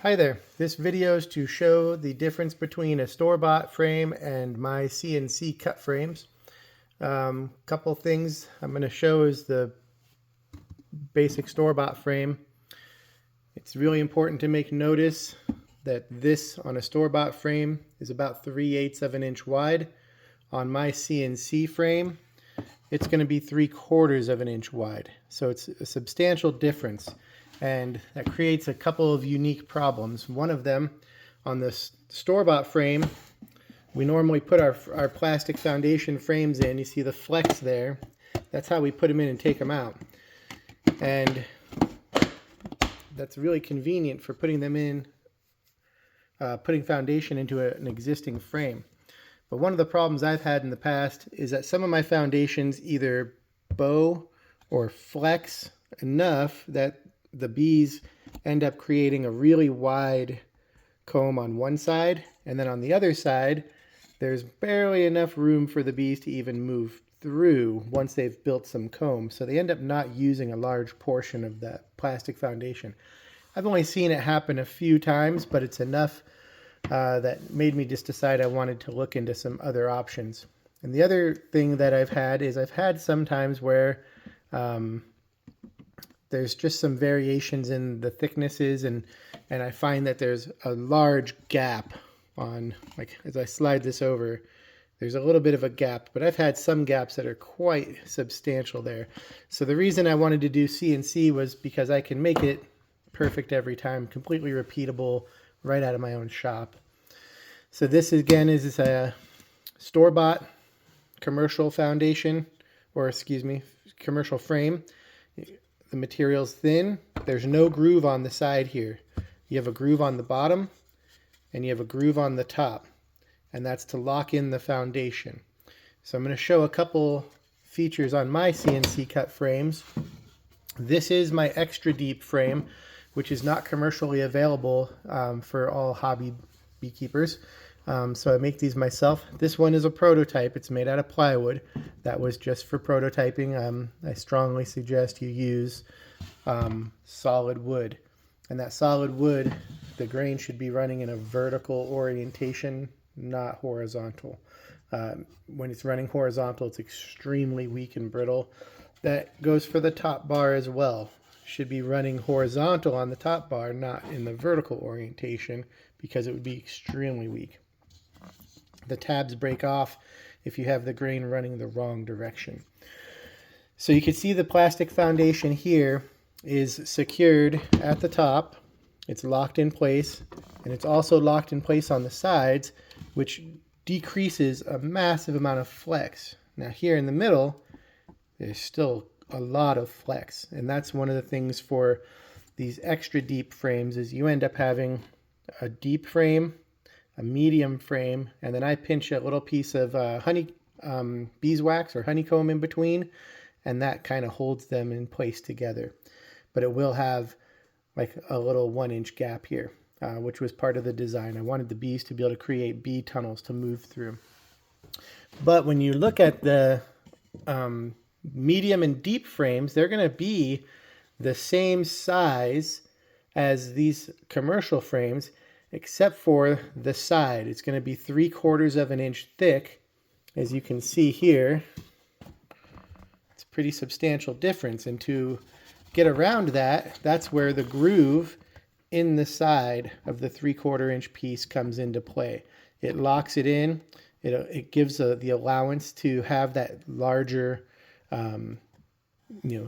Hi there. This video is to show the difference between a store-bought frame and my CNC cut frames. Couple things I'm going to show is the basic store-bought frame. It's really important to make notice that this on a store-bought frame is about 3/8 of an inch wide. On my CNC frame, it's going to be 3/4 of an inch wide. So it's a substantial difference. And that creates a couple of unique problems. One of them, on this store-bought frame, we normally put our plastic foundation frames in. You see the flex there. That's how we put them in and take them out. And that's really convenient for putting them in, putting foundation into an existing frame. But one of the problems I've had in the past is that some of my foundations either bow or flex enough that the bees end up creating a really wide comb on one side, and then on the other side there's barely enough room for the bees to even move through once they've built some comb, so they end up not using a large portion of that plastic foundation. I've only seen it happen a few times, but it's enough that made me just decide I wanted to look into some other options. And the other thing that I've had sometimes where there's just some variations in the thicknesses, and I find that there's a large gap on, like as I slide this over, there's a little bit of a gap, but I've had some gaps that are quite substantial there. So the reason I wanted to do CNC was because I can make it perfect every time, completely repeatable right out of my own shop. So this again is a store-bought commercial foundation, or excuse me, commercial frame. The material's thin. There's no groove on the side here. You have a groove on the bottom and you have a groove on the top, and that's to lock in the foundation. So I'm going to show a couple features on my CNC cut frames. This is my extra deep frame, which is not commercially available for all hobby beekeepers. So I make these myself. This one is a prototype. It's made out of plywood. That was just for prototyping. I strongly suggest you use solid wood. And that solid wood, the grain should be running in a vertical orientation, not horizontal. When it's running horizontal, it's extremely weak and brittle. That goes for the top bar as well. Should be running horizontal on the top bar, not in the vertical orientation, because it would be extremely weak. The tabs break off if you have the grain running the wrong direction. So you can see the plastic foundation here is secured at the top. It's locked in place, and it's also locked in place on the sides, which decreases a massive amount of flex. Now here in the middle, there's still a lot of flex, and that's one of the things for these extra deep frames is you end up having a deep frame, a medium frame, and then I pinch a little piece of beeswax or honeycomb in between, and that kind of holds them in place together. But it will have like a little 1-inch gap here, which was part of the design. I wanted the bees to be able to create bee tunnels to move through. But when you look at the medium and deep frames, they're going to be the same size as these commercial frames, except for the side. It's going to be 3/4 of an inch thick. As you can see here, it's a pretty substantial difference. And to get around that, that's where the groove in the side of the 3/4 inch piece comes into play. It locks it in. It gives the allowance to have that larger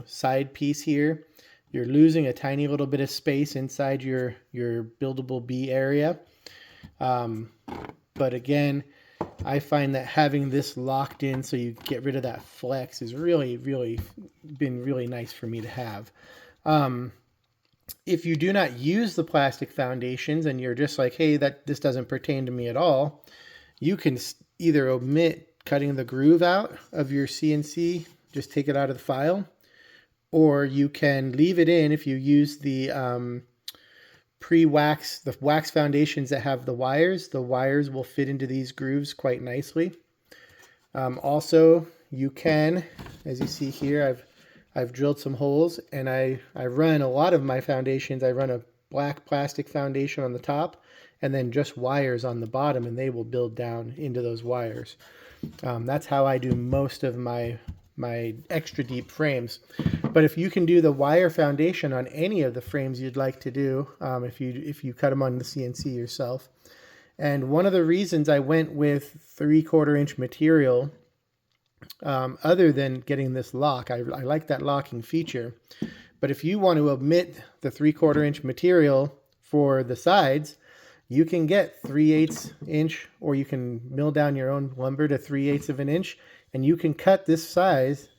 side piece here. You're losing a tiny little bit of space inside your buildable bee area. But again, I find that having this locked in so you get rid of that flex is really been really nice for me to have. If you do not use the plastic foundations and you're just like, hey, this doesn't pertain to me at all, you can either omit cutting the groove out of your CNC, just take it out of the file, or you can leave it in if you use the the wax foundations that have the wires. The wires will fit into these grooves quite nicely. Also, you can, as you see here, I've drilled some holes, and I run a lot of my foundations. I run a black plastic foundation on the top and then just wires on the bottom, and they will build down into those wires. That's how I do most of my extra deep frames. But if you can do the wire foundation on any of the frames you'd like to do, if you cut them on the CNC yourself. And one of the reasons I went with 3/4 inch material, other than getting this lock, I like that locking feature. But if you want to omit the 3/4 inch material for the sides, you can get 3/8 inch, or you can mill down your own lumber to 3/8 of an inch, and you can cut this size,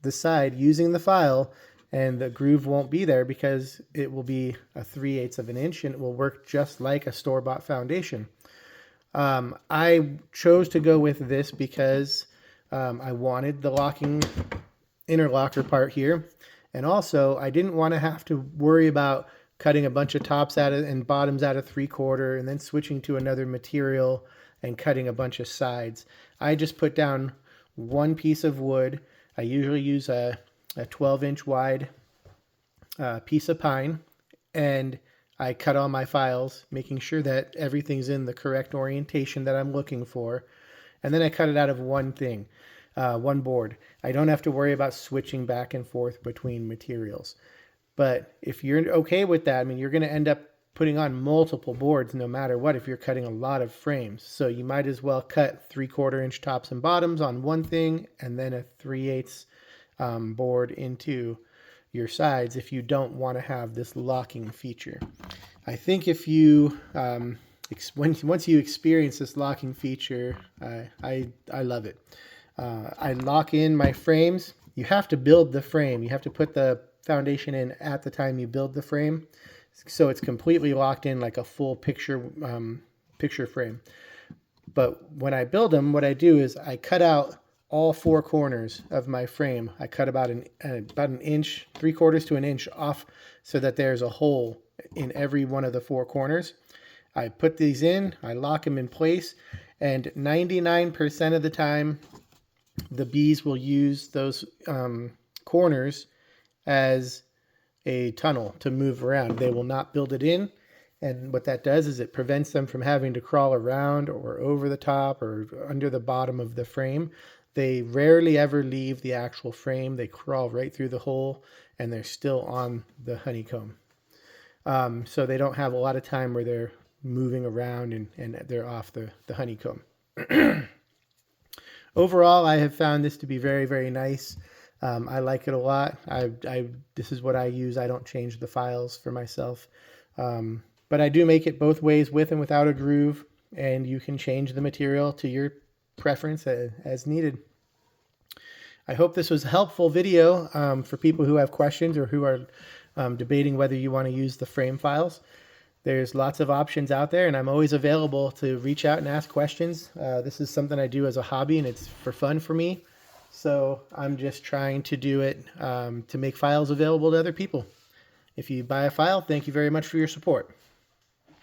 the side, using the file, and the groove won't be there because it will be a 3/8 of an inch, and it will work just like a store-bought foundation. I chose to go with this because I wanted the locking interlocker part here, and also I didn't want to have to worry about cutting a bunch of tops out of and bottoms out of 3/4 and then switching to another material and cutting a bunch of sides. I just put down one piece of wood. I usually use a 12-inch wide piece of pine, and I cut all my files, making sure that everything's in the correct orientation that I'm looking for, and then I cut it out of one thing, one board. I don't have to worry about switching back and forth between materials. But if you're okay with that, I mean, you're going to end up putting on multiple boards no matter what if you're cutting a lot of frames. So you might as well cut 3/4 inch tops and bottoms on one thing and then a 3/8 board into your sides if you don't want to have this locking feature. I think if you, once you experience this locking feature, I love it. I lock in my frames. You have to build the frame. You have to put the foundation in at the time you build the frame, so it's completely locked in like a full picture frame. But when I build them, what I do is I cut out all four corners of my frame. I cut about an inch, 3/4 to an inch off, so that there's a hole in every one of the four corners. I put these in, I lock them in place, and 99% of the time the bees will use those corners as a tunnel to move around. They will not build it in, and what that does is it prevents them from having to crawl around or over the top or under the bottom of the frame. They rarely ever leave the actual frame. They crawl right through the hole, and they're still on the honeycomb. So they don't have a lot of time where they're moving around and they're off the honeycomb. Overall, I have found this to be very, very nice. I like it a lot. This is what I use. I don't change the files for myself. But I do make it both ways, with and without a groove, and you can change the material to your preference as needed. I hope this was a helpful video for people who have questions or who are debating whether you want to use the frame files. There's lots of options out there, and I'm always available to reach out and ask questions. This is something I do as a hobby, and it's for fun for me. So I'm just trying to do it to make files available to other people. If you buy a file, thank you very much for your support.